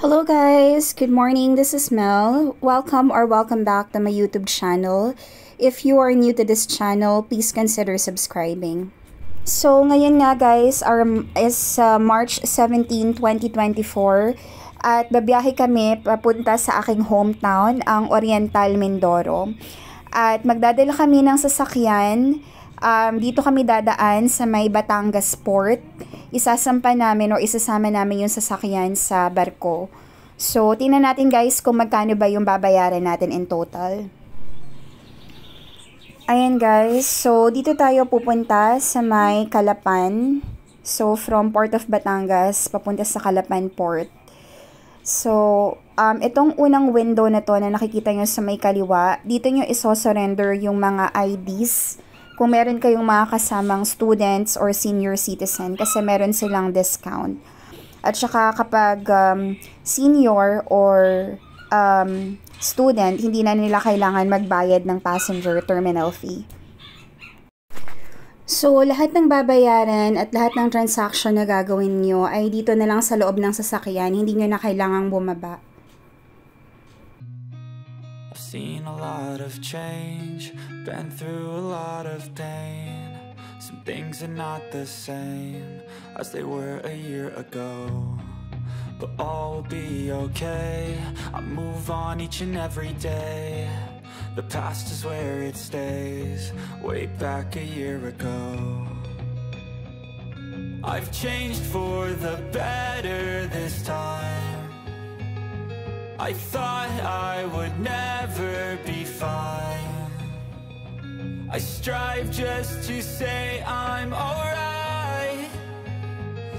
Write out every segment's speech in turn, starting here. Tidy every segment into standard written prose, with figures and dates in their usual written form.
Hello guys, good morning. This is Mel. Welcome back to my YouTube channel. If you are new to this channel, please consider subscribing. So ngayon nga guys is March 17, 2024 at babiyahe kami papunta sa aking hometown, ang Oriental Mindoro. At magdadala kami ng sasakyan. Dito kami dadaan sa may Batangas Port. Isasama namin yung sasakyan sa barko. So, tingnan natin guys kung magkano ba yung babayaran natin in total. Ayan guys, so dito tayo pupunta sa may Calapan. So, from Port of Batangas, papunta sa Calapan Port. So, itong unang window na to na nakikita nyo sa may kaliwa, dito nyo iso-surrender yung mga IDs. Kung meron kayong mga kasamang students or senior citizen kasi meron silang discount. At saka kapag senior or student, hindi na nila kailangan magbayad ng passenger terminal fee. So, lahat ng babayaran at lahat ng transaction na gagawin nyo ay dito na lang sa loob ng sasakyan. Hindi nyo na kailangang bumaba. Seen a lot of change, been through a lot of pain. Some things are not the same as they were a year ago, but all will be okay. I move on each and every day. The past is where it stays, way back a year ago. I've changed for the better this time. I thought I would never be fine. I strive just to say I'm alright,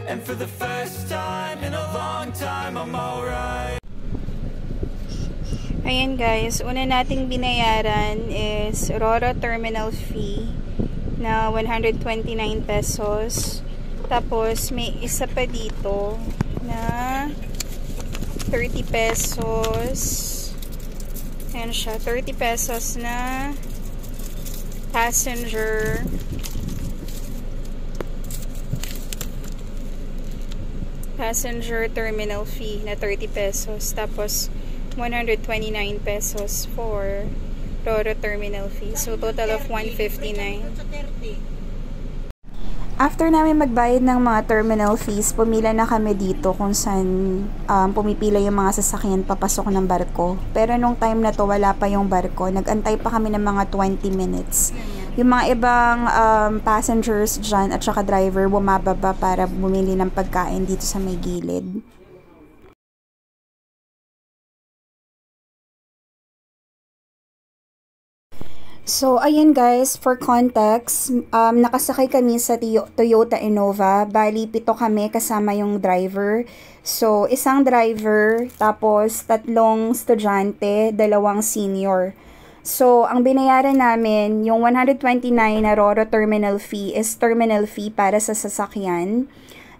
and for the first time in a long time I'm alright. Ayan guys, una nating binayaran is Roro terminal fee na 129 pesos. Tapos may isa pa dito na 30 pesos. Ayan siya, 30 pesos na passenger terminal fee na 30 pesos. Tapos 129 pesos for Roro terminal fee. So total of 159. After namin magbayad ng mga terminal fees, pumila na kami dito kung saan pumipila yung mga sasakyan papasok ng barko. Pero nung time na to, wala pa yung barko. Nag-antay pa kami ng mga 20 minutes. Yung mga ibang passengers dyan at saka driver bumababa para bumili ng pagkain dito sa may gilid. So, ayan guys, for context, nakasakay kami sa Toyota Innova. Bali, 7 kami kasama yung driver. So, isang driver, tapos 3 estudyante, 2 senior. So, ang binayaran namin, yung 129 na Roro terminal fee is terminal fee para sa sasakyan.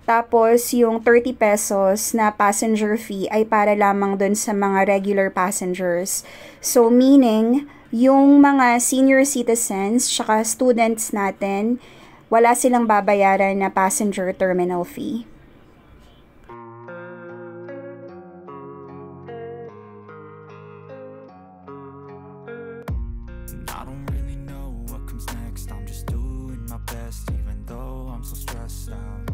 Tapos, yung 30 pesos na passenger fee ay para lamang dun sa mga regular passengers. So, meaning, yung mga senior citizens tsaka students natin, wala silang babayaran na passenger terminal fee. I don't really know what comes next. I'm just doing my best, even though I'm so stressed out.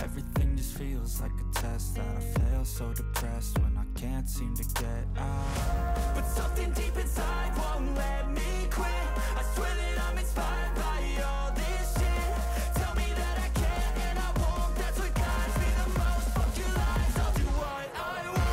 Everything just feels like a test that I fail, so depressed when I can't seem to get out. But something deep inside won't let me quit. I swear that I'm inspired by all this shit. Tell me that I can and I won't. That's what guides me the most. Fuck your lies, I'll do what I want.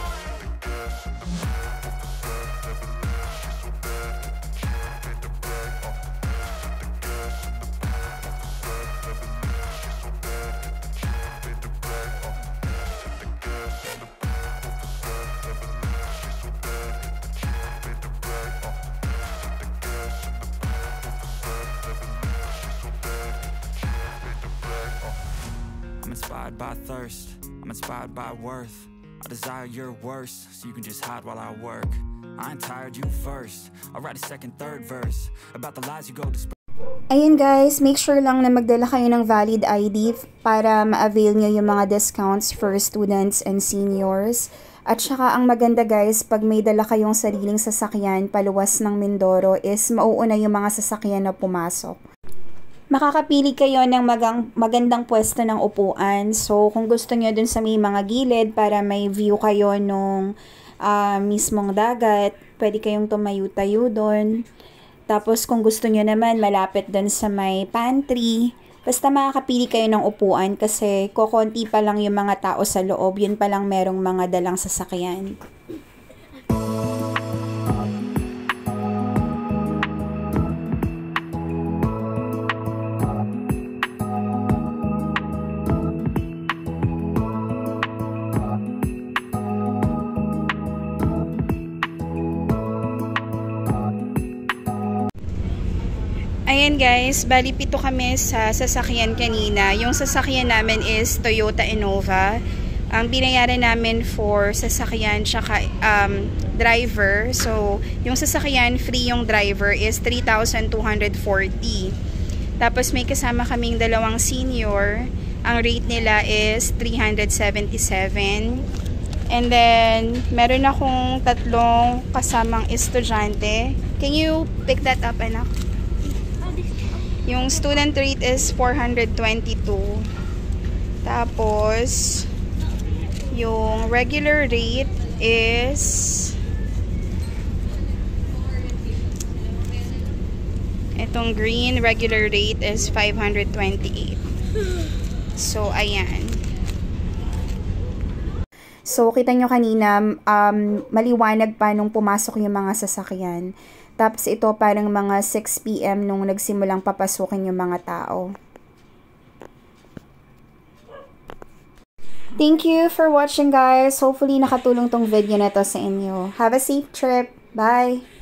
I'm inspired by thirst, I'm inspired by worth. I desire your worst, so you can just hide while I work. I ain't tired, you first. I'll write a second, third verse about the lies you go to. Ayun guys, make sure lang na magdala kayo ng valid ID para ma-avail nyo yung mga discounts for students and seniors. At saka ang maganda guys, pag may dala kayong sariling sasakyan paluwas ng Mindoro is mauuna yung mga sasakyan na pumasok. Makakapili kayo ng magandang pwesto ng upuan. So kung gusto nyo dun sa may mga gilid para may view kayo nung mismong dagat, pwede kayong tumayo-tayo dun. Tapos kung gusto nyo naman malapit dun sa may pantry, basta makakapili kayo ng upuan kasi kokonti pa lang yung mga tao sa loob, yun pa lang merong mga dalang sasakyan. Ayan guys, bali 7 kami sa sasakyan kanina. Yung sasakyan namin is Toyota Innova. Ang binayaran namin for sasakyan tsaka driver. So, yung sasakyan, free yung driver is 3,240. Tapos may kasama kaming dalawang senior. Ang rate nila is 377. And then, meron akong 3 kasamang estudyante. Can you pick that up, anak? Yung student rate is 422. Tapos, yung regular rate is itong green regular rate is 528. So, ayan. So, kita nyo kanina, maliwanag pa nung pumasok yung mga sasakyan. Tapos ito parang mga 6 PM nung nagsimulang papasukin yung mga tao. Thank you for watching guys. Hopefully nakatulong tong video na to sa inyo. Have a safe trip. Bye!